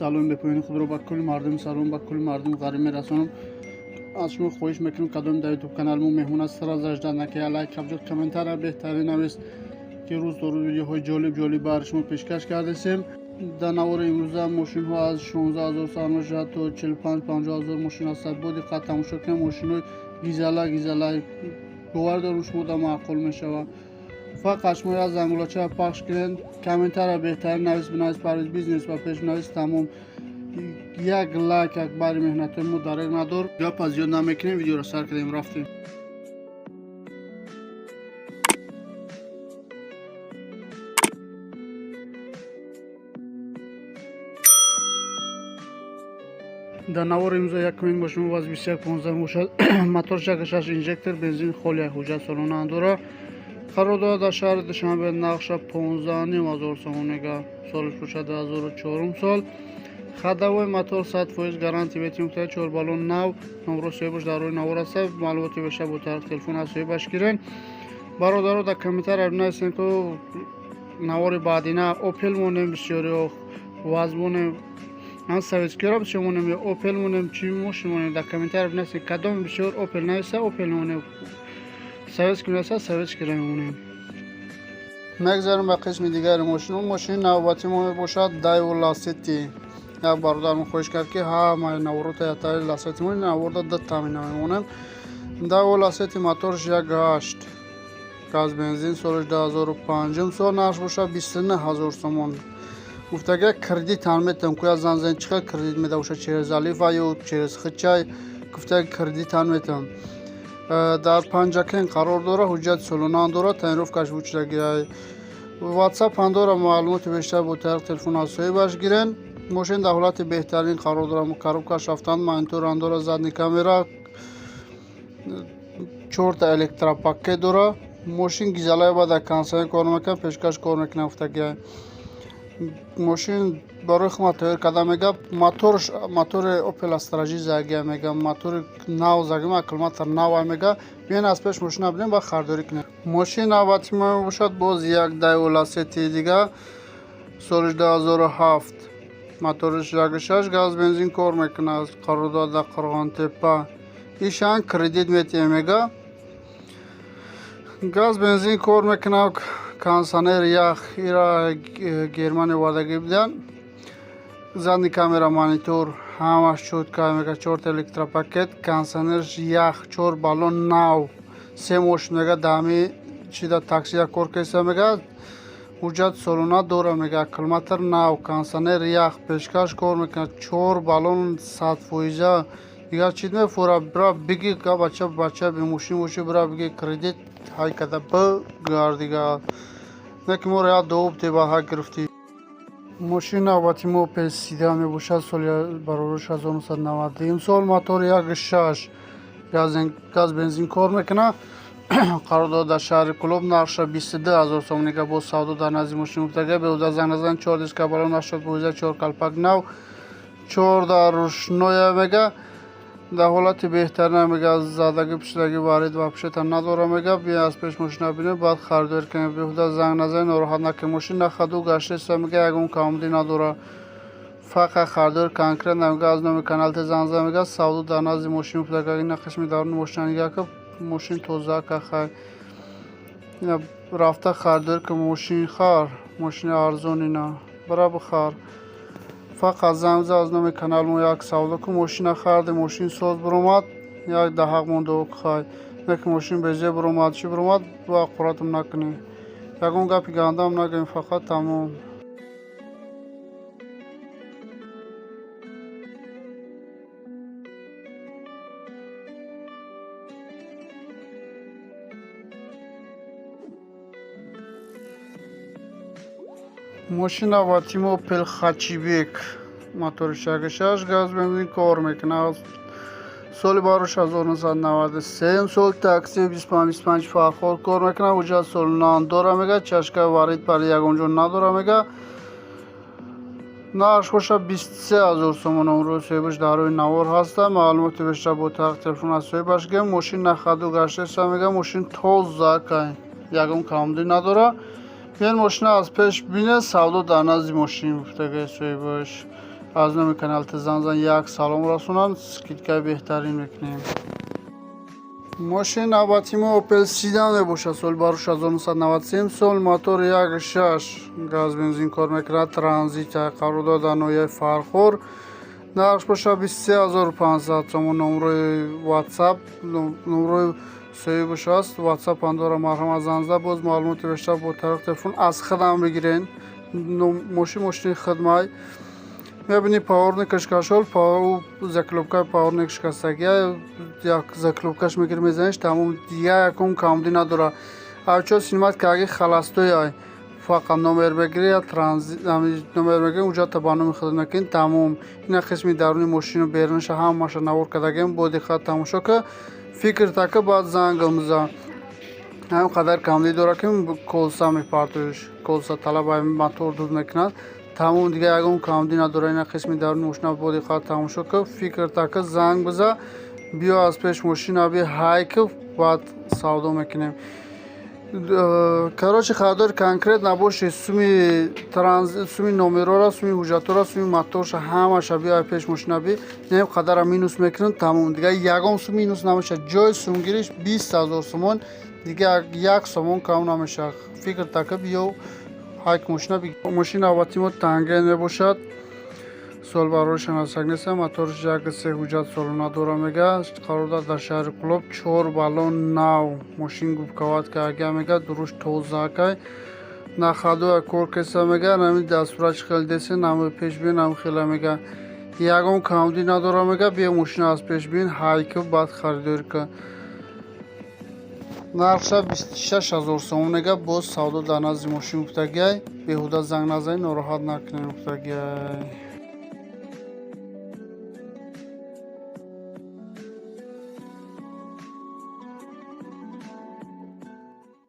саломи ба поёни худро ба кулли мардуми салом, ба кулли мардуми ғариб мерасонам. аз шумо хоҳиш мекунам кадом дар ютуб канал мо меҳмон аст сара зажда накия лайк абҷод комментария беҳтарин навист ки рӯз то рӯз видеоҳои ҷолиб бари шумо пешкаш кардесем. дар навори имрӯза мошинҳо аз 16000 сармошад то 45-50000 мошин аст. бо диққат тамошо кунем. мошинҳои гизала бовар дорум шумо дар маъқул мешавад. фақат шумо як зангулоча пахш кунед, комментария беҳтарин навист, бинавист парвиз бизнес ва пеш навист тамом. як лайк як бари меҳнатои мо дарек надор. гап аз зиёд намекунем, видеоро сар кардем рафтем. дар навори имрӯза як комент мошин ваз 2115 бошад. мотор 6 инжектор, бензин холия, ҳуҷҷат солона андора. қарор дорад дар шаҳри душанбе, нақша 15500 сомон мега. солиш бошад 2004 сол. хадавои мотор 100% гарантия ветрим 4 баллон нав. номро соҳибаш дар роҳи навор аст. маълумоти бештар бо тараф телефон аз соҳибаш гирен. бародаро дар комментария бинависен ки навори баъдина опел монем бисёриё ваз монем ан советскиёро бисёр монем ё опел монем чӣ мошин монем. дар комментария бинависен кадоми бисёр опел нависа опел монем, советский нависа советский монем. мегзарем ба қисми дигари мошин. мошини навбати мо мебошад Daewoo Lacetti. як бародармо хоҳиш кард ки ҳамаи наворота ятаи Lacetti мо наворда ду таъмина мемонем. Daewoo Lacetti моторш 1.8 газ бензин, солиш 2005 сол, нархш бошад 29000 сомон. гуфтага кредит ҳам метавонем ки аз занзани чиқа кредит меда бошад через алифа ё через хичай, гуфтага кредит ҳам метавонем. дар панҷакен қарор дора, ҳуҷҷати солона дора, таъинировкаш вучидаги ватсап дора. маълумоти бештар бо тариқи телефон аз соҳибаш гирен. мошин дар ҳолати беҳтарин қарор дора. коробкаш автомат дора, задни камера, 4 та электропакет дора. мошин гизалаи бада кансаи кор мекунад, пешкаш кор мекунад. гуфтаги мошин барои худмат тайёр карда мега. мотори Opel Astra заги мега, мотори нав заги ма километр нав мега. биен аз пеш мошина бинем ва хардорӣ кунем. мошин навбати мо мебошад боз як Daewoo Lacetti дига, солиш 2007, моториш 1.6 газ бензин кор мекунад. қарор дорад дар Қурғонтепа. ишан кредит метиҳем мега. газ бензин кор мекунад. кондиционер ях ира германия вардаги будан. задни камера, монитор ҳамаш чӯтка мега. 4 электропакет, кондиционерш ях, 4 баллон нав. 3 мошин мега дами чида таксия кор кеса мега. ҳуҷҷати солона дора мега. километр нав, кондиционер ях, пешкаш кор мекунад. 4 баллон 100%. дигар чиз мефора бира биги ка бача би мошин боши бира биги кредит ҳай када бигар дигар неки моро як довуб теба ҳай гирифтӣ. мошин навбати мо Opel Sedan мебошад. соли барораш 1990 сол. мотор 1.6 газ бензин кор мекунад. қарор дорад дар шаҳри Кӯлоб. нархша 22000 сомон мега. бо савдо дар назди мошин гуфтага беҳуда занг назан. 4 диска балон 84, 4 калпак нав, 4 дар рӯшноя мега. дар ҳолати беҳтарина мега. задаги пишдаги варид ва пушета надора мега. биен аз пеш мошина бинем, баъд хардор кунем. беҳуда занг назани нороҳат накунем. мошин нахаду гаштеса мега. ягон камоди надора. фақат хардор конкрет намега. аз номи каналте занг зада мега. савдо дар назди мошин уфтага. ина қисми даруни мошина нигаҳ ка мошин тозака хай. ина рафта хардор ка мошин хар. мошини арзон ина бара бихар. фақат занг зад аз номи канал мо як савдо ку мошина хардем. мошин соз биромад. як даҳақ монда хай. неки мошин безе биромад чӣ биромад ва қуратам накунем. ягон гапи гандам нагӯем. фақат тамом. мошин навбати мо Opel Hatchback, мотори 1.6 газ бензин кор мекунад. соли барош 1993 сол. такси 25 фархор кор мекунад. ҳуҷҷати солона дора мега. чашка варид бари ягонҷо надора мега. нархш боша 23000 сомон. умро соҳибаш дар рӯи навор ҳаста. маълумоти бештар бо тариқи телефон аз соҳибаш гирем. мошин нахаду гаштеса мега. мошин тоза кай, ягон камоди надора. биен мошина аз пеш бинед. савдо дар назди мошин гуфтаги соҳибаш. аз номи каналти занзан як салом расонанд, скидкаи беҳтарин мекунем. мошин навбати мо Opel Sedan мебошад. Соли барош 1993 сол, мотор 1.6 газ бензин кор мекунад, транзит қарор дода нояи фархор. нархш боша 23500 сомон. номерои WhatsApp, номерои соҳӣ бошааст. WhatsApp андора марҳамат занзда, боз маълумоти бештар бо тариқи телефон аз худам бигирен. мошини хидмай мебини паворник кашкашол, заклопкаи паворник шикастагия, як заклопкаш мегири мезаниш, тамом дига якум камди надора. авчо синемат каги халастои ай фақат номер бегири я транзит номер бегири уҷа ба номи худат мекунӣ, тамом. ина қисми даруни мошину беруниша ҳамаша навор кардагем. бо диққат тамошо ка, фикр така баъд зангл мизан. ҳам қадар камди дора ки колса мепартоиш, колса талаб мотор дуд мекунад. тамом дига ягон камди надора. ина қисми даруни мошина бо диққат тамошо ка, фикр така занг биза, биё аз пеш мошина би ҳай ки баъд савдо мекунем. короче харадори конкрет набошед. суми номерора, суми ҳуҷҷатора, суми моторша ҳамаша биё аз пеш мошина би нем қадара минус мекунем. тамом дига ягон сум минус намешад. ҷои сумгириш 20000 сомон, дига як сомон кам намешад. фикр така биё ҳайк мошина бигир. мошина албатта мо танген мебошад. сол бароиш насак нестам. моториш 1.3 ҳуҷҷат солона дора мега. қарор дорад дар шаҳри Қулоб 4 баллон нав. мошин губкават карда мега, дуруш тозакай. нахадоя кор кеса мега, нами дастурач хел десе, нами пешбин нами хела мега. ягон камди надора мега. бия мошина аз пешбин ҳайки баъд харидорӣ ка. нархша 26000 сомон мега. боз савдо дар назди мошин гуфтагиай. беҳуда занг назанед, нороҳат накунед гуфтагиай.